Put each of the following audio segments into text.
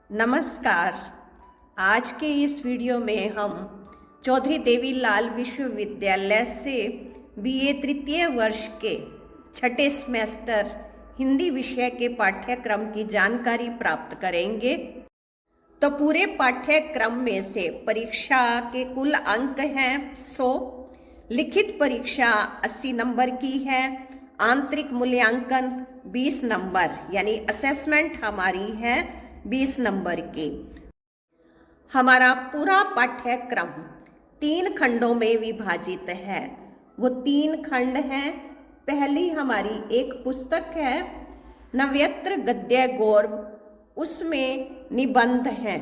नमस्कार। आज के इस वीडियो में हम चौधरी देवीलाल विश्वविद्यालय से बीए तृतीय वर्ष के छठे सेमेस्टर हिंदी विषय के पाठ्यक्रम की जानकारी प्राप्त करेंगे। तो पूरे पाठ्यक्रम में से परीक्षा के कुल अंक हैं 100, लिखित परीक्षा 80 नंबर की है, आंतरिक मूल्यांकन 20 नंबर यानी असेसमेंट हमारी है 20 नंबर की। हमारा पूरा पाठ्यक्रम 3 खंडों में विभाजित है। वो 3 खंड हैं। पहली हमारी एक पुस्तक है नव्यत्र गद्य गौरव, उसमें निबंध हैं।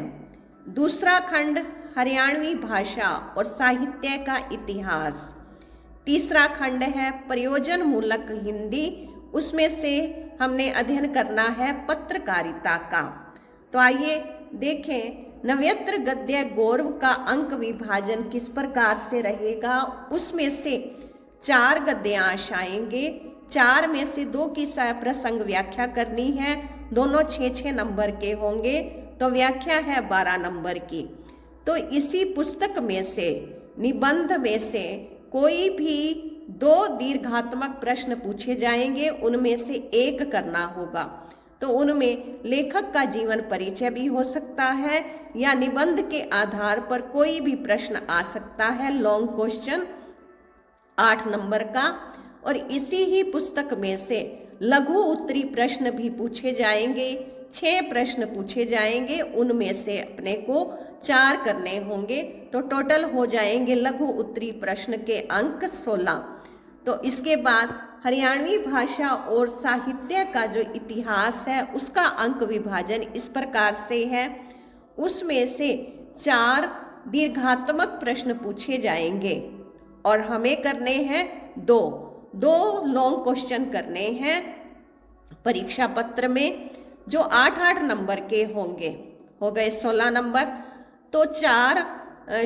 दूसरा खंड हरियाणवी भाषा और साहित्य का इतिहास। तीसरा खंड है प्रयोजन मूलक हिंदी, उसमें से हमने अध्ययन करना है पत्रकारिता का। तो आइए देखें नव्यत्र गद्य गौरव का अंक विभाजन किस प्रकार से रहेगा। उसमें से 4 गद्यांश आएंगे, 4 में से 2 की प्रसंग व्याख्या करनी है, दोनों 6-6 नंबर के होंगे, तो व्याख्या है 12 नंबर की। तो इसी पुस्तक में से निबंध में से कोई भी 2 दीर्घात्मक प्रश्न पूछे जाएंगे, उनमें से एक करना होगा। तो उनमें लेखक का जीवन परिचय भी हो सकता है या निबंध के आधार पर कोई भी प्रश्न आ सकता है, लॉन्ग क्वेश्चन 8 नंबर का। और इसी ही पुस्तक में से लघु उत्तरी प्रश्न भी पूछे जाएंगे, 6 प्रश्न पूछे जाएंगे, उनमें से अपने को 4 करने होंगे, तो टोटल हो जाएंगे लघु उत्तरी प्रश्न के अंक 16। तो इसके बाद हरियाणवी भाषा और साहित्य का जो इतिहास है उसका अंक विभाजन इस प्रकार से है। उसमें से 4 दीर्घात्मक प्रश्न पूछे जाएंगे और हमें करने हैं 2 लॉन्ग क्वेश्चन करने हैं परीक्षा पत्र में, जो 8-8 नंबर के होंगे, हो गए 16 नंबर। तो 4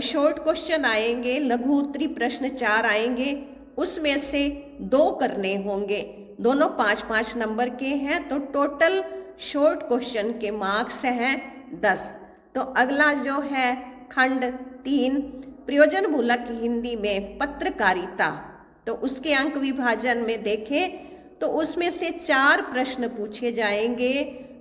शॉर्ट क्वेश्चन आएंगे, लघु उत्तरी प्रश्न 4 आएंगे, उसमें से 2 करने होंगे, दोनों 5-5 नंबर के हैं, तो टोटल शॉर्ट क्वेश्चन के मार्क्स हैं 10। तो अगला जो है खंड 3 प्रयोजन मूलक हिंदी में पत्रकारिता, तो उसके अंक विभाजन में देखें तो उसमें से 4 प्रश्न पूछे जाएंगे,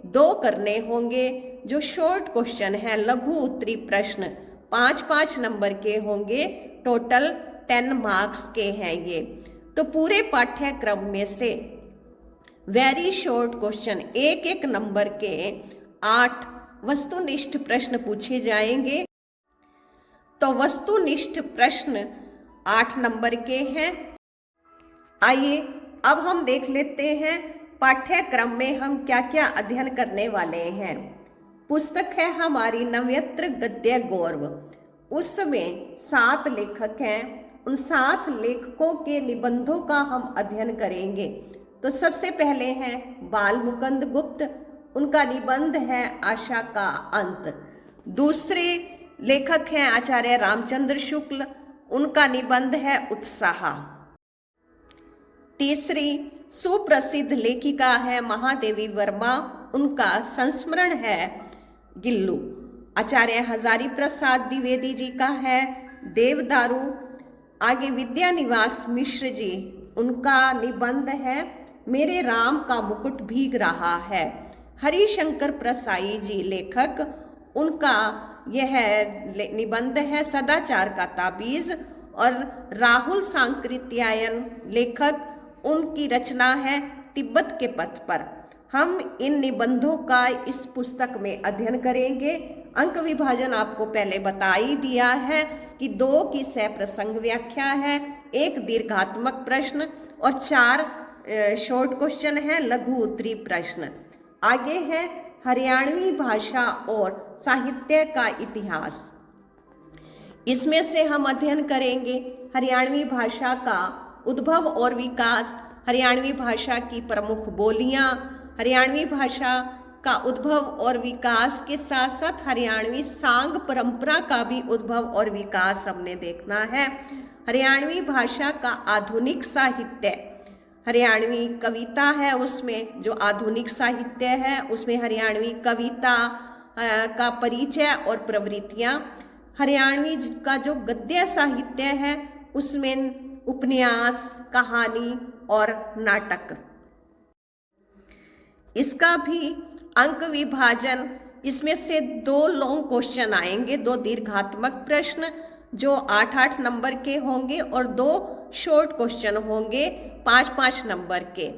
2 करने होंगे, जो शॉर्ट क्वेश्चन है लघु उत्तरी प्रश्न 5-5 नंबर के होंगे, टोटल 10 मार्क्स के हैं ये। तो पूरे पाठ्यक्रम में से वेरी शॉर्ट क्वेश्चन 1-1 नंबर के 8 वस्तुनिष्ठ प्रश्न पूछे जाएंगे। तो वस्तुनिष्ठ प्रश्न 8 नंबर के हैं। आइए अब हम देख लेते हैं पाठ्यक्रम में हम क्या क्या अध्ययन करने वाले हैं। पुस्तक है हमारी नव्यत्र गद्य गौरव, उसमें 7 लेखक हैं, उन 7 लेखकों के निबंधों का हम अध्ययन करेंगे। तो सबसे पहले हैं बाल मुकुंद गुप्त, उनका निबंध है आशा का अंत। दूसरे लेखक हैं आचार्य रामचंद्र शुक्ल, उनका निबंध है उत्साह। तीसरी सुप्रसिद्ध लेखिका है महादेवी वर्मा, उनका संस्मरण है गिल्लू। आचार्य हजारी प्रसाद द्विवेदी जी का है देवदारू। आगे विद्यानिवास मिश्र जी, उनका निबंध है मेरे राम का मुकुट भीग रहा है। हरिशंकर प्रसाई जी लेखक, उनका यह निबंध है सदाचार का ताबीज। और राहुल सांकृत्यायन लेखक, उनकी रचना है तिब्बत के पथ पर। हम इन निबंधों का इस पुस्तक में अध्ययन करेंगे। अंक विभाजन आपको पहले बता ही दिया है कि 2 की सप्रसंग व्याख्या है, 1 दीर्घात्मक प्रश्न और 4 शॉर्ट क्वेश्चन है लघु उत्तरी प्रश्न। आगे है हरियाणवी भाषा और साहित्य का इतिहास। इसमें से हम अध्ययन करेंगे हरियाणवी भाषा का उद्भव और विकास, हरियाणवी भाषा की प्रमुख बोलियां, हरियाणवी भाषा का उद्भव और विकास के साथ साथ हरियाणवी सांग परंपरा का भी उद्भव और विकास हमने देखना है। हरियाणवी भाषा का आधुनिक साहित्य, हरियाणवी कविता है, उसमें जो आधुनिक साहित्य है उसमें हरियाणवी कविता, का परिचय और प्रवृत्तियाँ, हरियाणवी का जो गद्य साहित्य है उसमें उपन्यास, कहानी और नाटक। इसका भी अंक विभाजन, इसमें से 2 लॉन्ग क्वेश्चन आएंगे, 2 दीर्घात्मक प्रश्न जो 8-8 नंबर के होंगे और 2 शॉर्ट क्वेश्चन होंगे 5-5 नंबर के।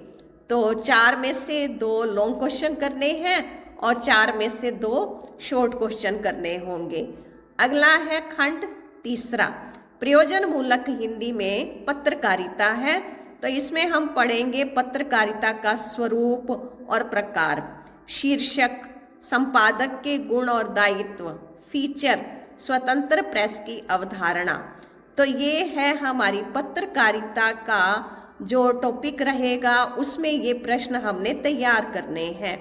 तो 4 में से 2 लॉन्ग क्वेश्चन करने हैं और 4 में से 2 शॉर्ट क्वेश्चन करने होंगे। अगला है खंड 3, प्रयोजन मूलक हिंदी में पत्रकारिता है। तो इसमें हम पढ़ेंगे पत्रकारिता का स्वरूप और प्रकार, शीर्षक, संपादक के गुण और दायित्व, फीचर, स्वतंत्र प्रेस की अवधारणा। तो ये है हमारी पत्रकारिता का जो टॉपिक रहेगा, उसमें ये प्रश्न हमने तैयार करने हैं।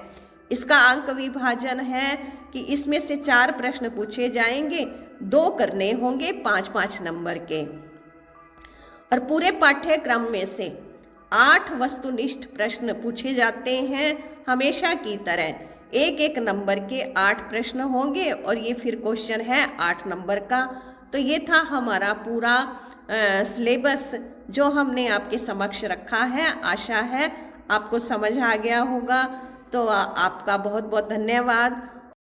इसका अंक विभाजन है कि इसमें से 4 प्रश्न पूछे जाएंगे, 2 करने होंगे 5-5 नंबर के। और पूरे पाठ्यक्रम में से 8 वस्तुनिष्ठ प्रश्न पूछे जाते हैं हमेशा की तरह। 1-1 नंबर के 8 प्रश्न होंगे और ये फिर क्वेश्चन है 8 नंबर का। तो ये था हमारा पूरा सिलेबस जो हमने आपके समक्ष रखा है। आशा है आपको समझ आ गया होगा। तो आपका बहुत बहुत धन्यवाद।